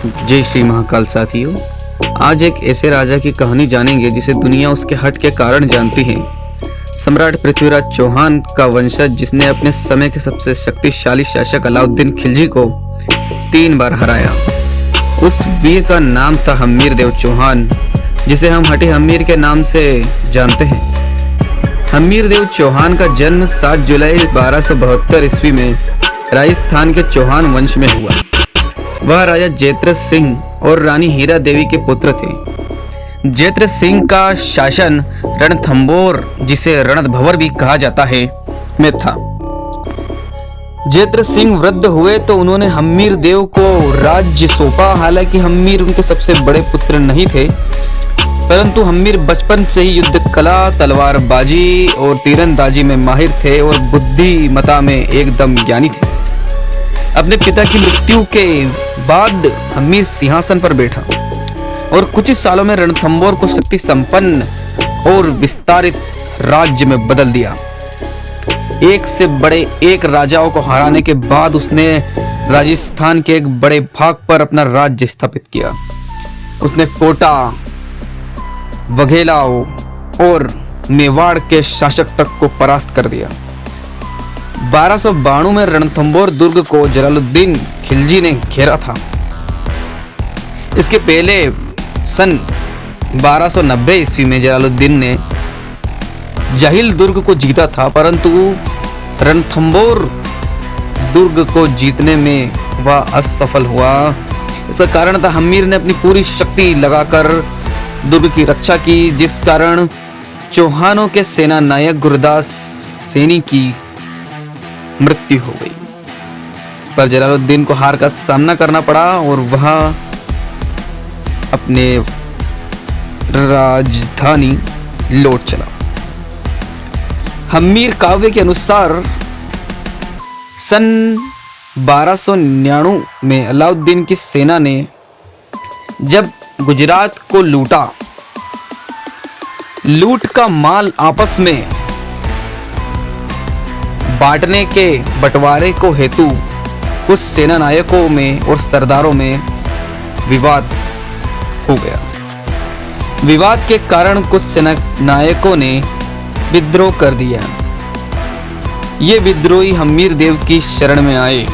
जय श्री महाकाल साथियों। आज एक ऐसे राजा की कहानी जानेंगे जिसे दुनिया उसके हट के कारण जानती है। सम्राट पृथ्वीराज चौहान का वंशज जिसने अपने समय के सबसे शक्तिशाली शासक अलाउद्दीन खिलजी को 3 बार हराया। उस वीर का नाम था हम्मीर देव चौहान, जिसे हम हटी हम्मीर के नाम से जानते हैं। हम्मीर देव चौहान का जन्म 7 जुलाई 1272 ईस्वी में राजस्थान के चौहान वंश में हुआ। वह राजा जयद्रथ सिंह और रानी हीरा देवी के पुत्र थे। जयद्रथ सिंह का शासन रणथंबोर, जिसे रणभवर भी कहा जाता है, में था। जयद्रथ सिंह वृद्ध हुए तो उन्होंने हम्मीर देव को राज्य सौंपा। हालांकि हम्मीर उनके सबसे बड़े पुत्र नहीं थे, परंतु हम्मीर बचपन से ही युद्ध कला, तलवारबाजी और तीरंदाजी में माहिर थे और बुद्धिमता में एकदम ज्ञानी थे। अपने पिता की मृत्यु के बाद हम्मीर सिंहासन पर बैठा और कुछ ही सालों में रणथंबोर को शक्ति संपन्न और विस्तारित राज्य में बदल दिया। एक से बड़े एक राजाओं को हराने के बाद उसने राजस्थान के एक बड़े भाग पर अपना राज्य स्थापित किया। उसने कोटा, वघेलाओं और मेवाड़ के शासक तक को परास्त कर दिया। 1292 में रणथंबोर दुर्ग को जलालुद्दीन खिलजी ने घेरा था। इसके पहले सन 1290 ईस्वी में जलालुद्दीन ने जाहिल दुर्ग को जीता था, परंतु रणथंबोर दुर्ग को जीतने में वह असफल हुआ। इसका कारण था हम्मीर ने अपनी पूरी शक्ति लगाकर दुर्ग की रक्षा की, जिस कारण चौहानों के सेना नायक गुरदास सैनी की मृत्यु हो गई। पर जलालुद्दीन को हार का सामना करना पड़ा और वह अपने राजधानी लौट चला। हम्मीर काव्य के अनुसार सन 1299 में अलाउद्दीन की सेना ने जब गुजरात को लूटा, लूट का माल आपस में बांटने के बंटवारे को हेतु कुछ सेना नायकों में और सरदारों में विवाद हो गया। विवाद के कारण कुछ सेना नायकों ने विद्रोह कर दिया। ये विद्रोही हम्मीर देव की शरण में आए।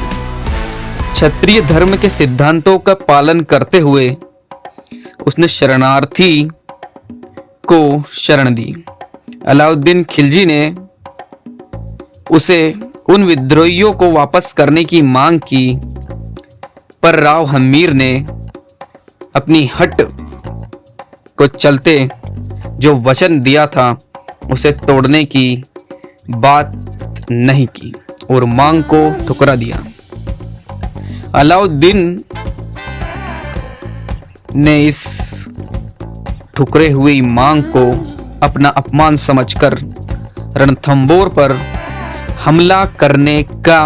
क्षत्रिय धर्म के सिद्धांतों का पालन करते हुए उसने शरणार्थी को शरण दी। अलाउद्दीन खिलजी ने उसे उन विद्रोहियों को वापस करने की मांग की, पर राव हम्मीर ने अपनी हट को चलते जो वचन दिया था उसे तोड़ने की बात नहीं की और मांग को ठुकरा दिया। अलाउद्दीन ने इस ठुकरे हुई मांग को अपना अपमान समझकर रणथंबोर पर हमला करने का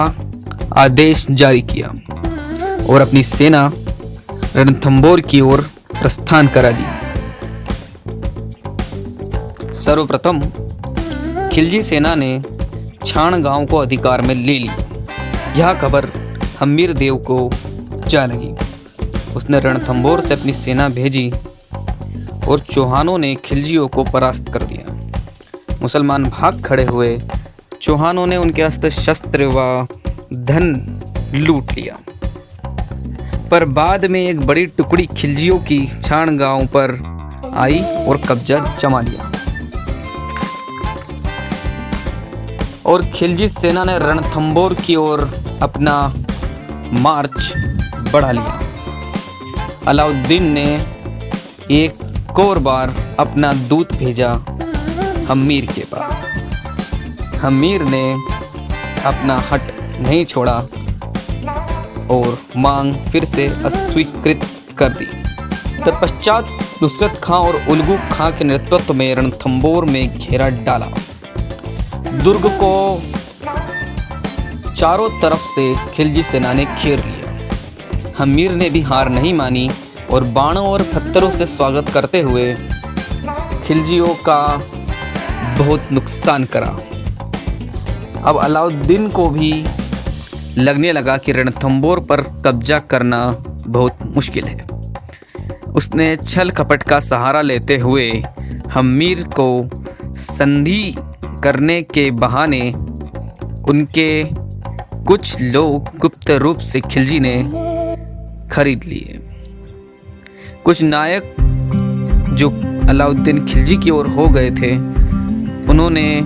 आदेश जारी किया और अपनी सेना रणथंबोर की ओर प्रस्थान करा दी। सर्वप्रथम खिलजी सेना ने छाण गांव को अधिकार में ले ली। यह खबर हम्मीर देव को जा लगी। उसने रणथंबोर से अपनी सेना भेजी और चौहानों ने खिलजियों को परास्त कर दिया। मुसलमान भाग खड़े हुए। चौहानों ने उनके अस्त्र शस्त्र व धन लूट लिया, पर बाद में एक बड़ी टुकड़ी खिलजियों की छाण गांव पर आई और कब्जा जमा लिया और खिलजी सेना ने रणथंबोर की ओर अपना मार्च बढ़ा लिया। अलाउद्दीन ने एक और बार अपना दूत भेजा हम्मीर के पास। हम्मीर ने अपना हट नहीं छोड़ा और मांग फिर से अस्वीकृत कर दी। तत्पश्चात नुसरत खां और उलगू खां के नेतृत्व में रणथंबोर में घेरा डाला। दुर्ग को चारों तरफ से खिलजी सेना ने घेर लिया। हम्मीर ने भी हार नहीं मानी और बाणों और पत्थरों से स्वागत करते हुए खिलजियों का बहुत नुकसान करा। अब अलाउद्दीन को भी लगने लगा कि रणथंबोर पर कब्जा करना बहुत मुश्किल है। उसने छल कपट का सहारा लेते हुए हम्मीर को संधि करने के बहाने उनके कुछ लोग गुप्त रूप से खिलजी ने खरीद लिए। कुछ नायक जो अलाउद्दीन खिलजी की ओर हो गए थे, उन्होंने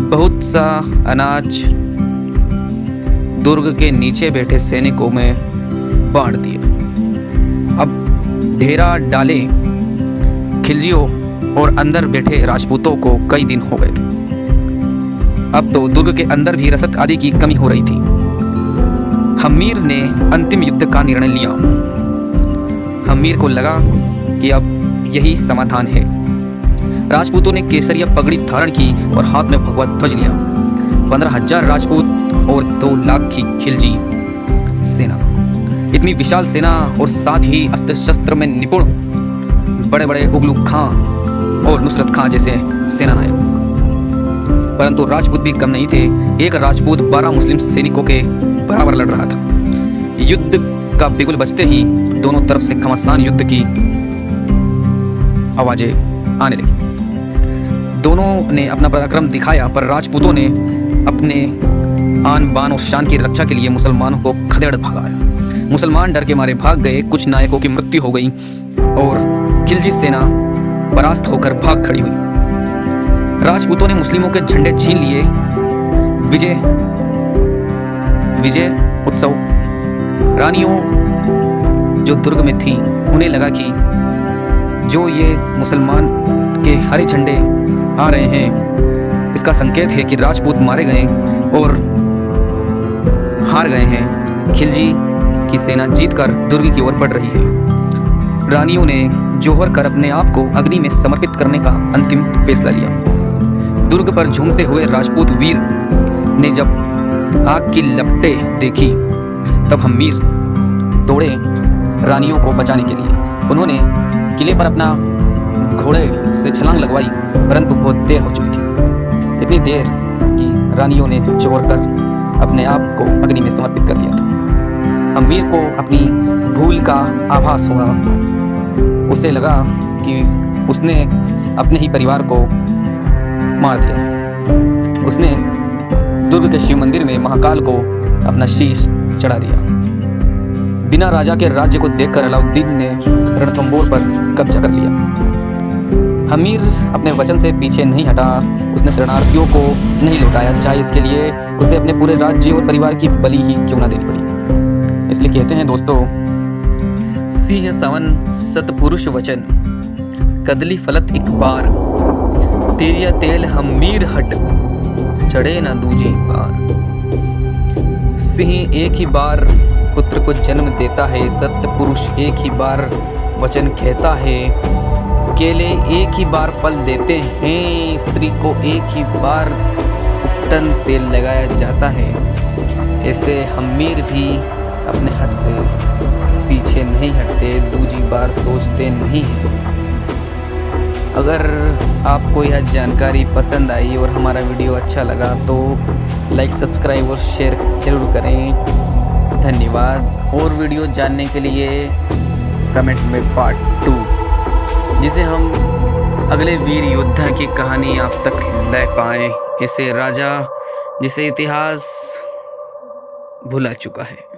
बहुत सा अनाज दुर्ग के नीचे बैठे सैनिकों में बांट दिया। अब डेरा डाले खिलजियों और अंदर बैठे राजपूतों को कई दिन हो गए थे। अब तो दुर्ग के अंदर भी रसद आदि की कमी हो रही थी। हम्मीर ने अंतिम युद्ध का निर्णय लिया। हम्मीर को लगा कि अब यही समाधान है। राजपूतों ने केसरिया पगड़ी धारण की और हाथ में भगवा ध्वज लिया। 15,000 राजपूत और 2 लाख की खिलजी सेना। इतनी विशाल सेना और साथ ही अस्त्र शस्त्र में निपुण बड़े बड़े उगलू खां और नुसरत खां जैसे सेना नायक। परंतु राजपूत भी कम नहीं थे। एक राजपूत 12 मुस्लिम सैनिकों के बराबर लड़ रहा था। युद्ध का बिगुल बजते ही दोनों तरफ से घमासान युद्ध की आवाजें आने लगी। दोनों ने अपना पराक्रम दिखाया, पर राजपूतों ने अपने आन बान और शान की रक्षा के लिए मुसलमानों को खदेड़ भगाया। मुसलमान डर के मारे भाग गए। कुछ नायकों की मृत्यु हो गई और खिलजी सेना परास्त होकर भाग खड़ी हुई। राजपूतों ने मुस्लिमों के झंडे छीन लिए। विजय उत्सव। रानियों जो दुर्ग में थी, उन्हें लगा कि जो ये मुसलमान के हरे झंडे आ रहे हैं, इसका संकेत है कि राजपूत मारे गए और हार गए हैं। खिलजी की सेना जीतकर दुर्ग की ओर बढ़ रही है। रानियों ने जोहर कर अपने आप को अग्नि में समर्पित करने का अंतिम फैसला लिया। दुर्ग पर झूमते हुए राजपूत वीर ने जब आग की लपटें देखी, तब हम्मीर दौड़े रानियों को बचाने के लिए। उन्होंने किले पर अपना घोड़े से छलांग लगवाई, परंतु बहुत देर हो चुकी थी। इतनी देर कि रानियों ने जोर कर अपने आप को अग्नि में समर्पित कर दिया था। हम्मीर को अपनी भूल का आभास हुआ। उसे लगा कि उसने अपने ही परिवार को मार दिया। उसने दुर्ग के शिव मंदिर में महाकाल को अपना शीश चढ़ा दिया। बिना राजा के राज्य को देखकर अलाउद्दीन ने रणथंबोर पर कब्जा कर लिया। हम्मीर अपने वचन से पीछे नहीं हटा। उसने शरणार्थियों को नहीं लौटाया, चाहे इसके लिए उसे अपने पूरे राज्य और परिवार की बलि ही क्यों ना देनी पड़ी। इसलिए कहते हैं दोस्तों, सिंह सवन सतपुरुष वचन, कदली फलत एक बार, तेरिया तेल हम्मीर हट, चढ़े न दूजी बार। सिंह एक ही बार पुत्र को जन्म देता है, सत्य पुरुष एक ही बार वचन कहता है। केले एक ही बार फल देते हैं, स्त्री को एक ही बार उपटन तेल लगाया जाता है। ऐसे हम्मीर भी अपने हट से पीछे नहीं हटते, दूजी बार सोचते नहीं हैं। अगर आपको यह जानकारी पसंद आई और हमारा वीडियो अच्छा लगा तो लाइक, सब्सक्राइब और शेयर जरूर करें। धन्यवाद। और वीडियो जानने के लिए कमेंट में पार्ट 2, जिसे हम अगले वीर योद्धा की कहानी आप तक ले पाएँ, ऐसे राजा जिसे इतिहास भुला चुका है।